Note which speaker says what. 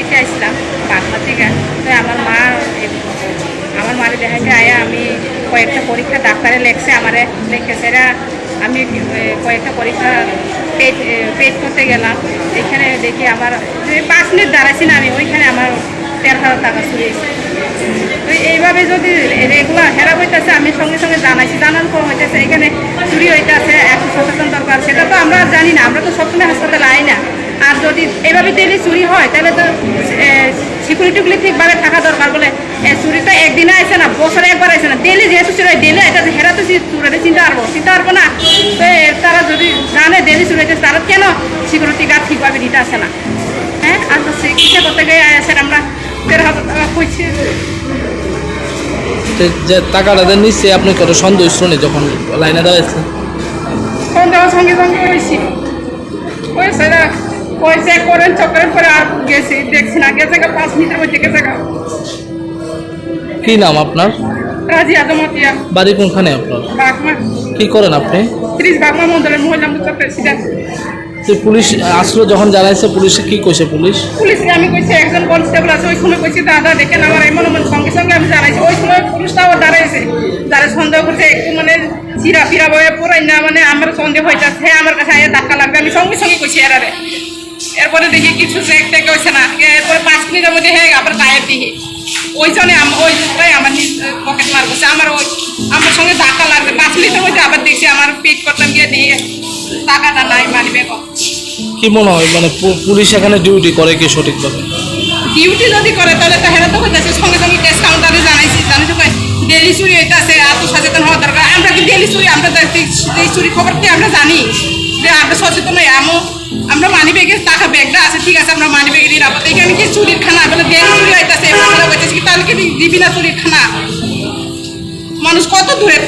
Speaker 1: দিতে আসলাম বাগমা থেকে। তো আমার মারে দেখাইতে আয়া আমি কয়েকটা পরীক্ষা ডাক্তারে লেখছে আমারে লিখেছে এরা। আমি কয়েকটা পরীক্ষা পেট করতে গেলাম, এখানে দেখি আমার 5 মিনিট দাঁড়াইছি না আমি, ওইখানে আমার 13,000 টাকা চুরি হয়েছে। তো এইভাবে যদি রেগুলার হেরা হইতেছে, আমি সঙ্গে সঙ্গে জানাইছি, জানার পর হইতেছে এখানে চুরি হইতেছে, একটু সচেতন দরকার। সেটা তো আমরা জানি না, আমরা তো সবসময় হাসপাতালে আই না। আর যদি এভাবে ডেলি চুরি হয় তাহলে তো সিকিউরিটিগুলি ঠিকভাবে থাকা দরকার। বলে চুরি তো একদিনে আসে না, বছরে একবার আসে না, ডেলি যেহেতু চুরি হয় ডেলি এটা হেরা তো চুরি চিনতে পারবো না। তো তারা যদি জানে ডেলি চুরি হইতেছে, তারা কেন সিকিউরিটি গার্ড ঠিকভাবে দিতে আসে না? হ্যাঁ, আর তো চিকিৎসা করতে গিয়ে আসেন আমরা 13,000 টাকা খুঁজছি।
Speaker 2: যে টাকাটা দেন নিচ্ছে আপনি কত সন্দেহ শুনে যখন লাইনে দাঁড়াইছেন?
Speaker 1: সন্দেহ সঙ্গে সঙ্গে হয়েছি, ওই সেটা ওই চেক করেন চক্করের পরে আর গেছি, দেখছি না, গেছে 5 মিনিটের মধ্যে গেছে।
Speaker 2: কি নাম আপনার?
Speaker 1: রাজি আজমতিয়া।
Speaker 2: বাড়ি কোনখানে আপনার?
Speaker 1: বাগমা।
Speaker 2: কি করেন আপনি?
Speaker 1: 30 বাগমা মন্ডলের মহিলা মোর্চা প্রেসিডেন্ট।
Speaker 2: তো পুলিশ আসলো যখন জানাইছে, পুলিশে কি কইছে?
Speaker 1: পুলিশকে আমি কইছি একজন কনস্টেবল আছে, ওই সময় কইছি দাদা দেখেন আমার এমন সঙ্গে সঙ্গে আমি জানাইছি। ওই সময় পুলিশটাও দাঁড়াইছে, যারা সন্দেহ করছে একটু মানে চিরা ফিরা বয়ে পুরাই না, মানে আমার সন্দেহ হইতেছে আমার কাছে আগে ধাক্কা লাগবে, আমি সঙ্গে সঙ্গে কইছি এরারে। এরপরে দেখি কিছু চেক টেক হয়েছে না, এরপরে 5 মিনিটের মধ্যে হয়ে আবার গায়েব দিকে ওই জনে ওই লোকটাই আমার পকেট মার করছে, আমার সঙ্গে ধাক্কা লাগবে। 5 মিনিটের মধ্যে আবার দেখছি আমার পেট করতাম গিয়ে দিয়ে টাকাটা নাই, মানিবে।
Speaker 2: কি মনে হয় মানে পুলিশ এখানে ডিউটি করে কি সঠিকভাবে?
Speaker 1: ডিউটি যদি করে তাহলে তো হেরা তো হইতেছে, সঙ্গে সঙ্গে ক্যাশ কাউন্টারে জানাইছি, জানি তো ডেলি চুরি হইতেছে, এত সচেতন হওয়া দরকার। আমরা কি ডেলি চুরি, আমরা এই চুরি খবর কি আমরা জানি যে আমরা সচেতন হই? আমরা মানি ব্যাগের টাকা ব্যাগটা আছে, ঠিক আছে, আমরা মানি ব্যাগে নিরাপদ। এখানে কি চুরির খানা বলে ডেলি চুরি হইতেছে, হইতেছে কি? তাহলে কি দিবি না চুরির খানা? মানুষ কত দূরে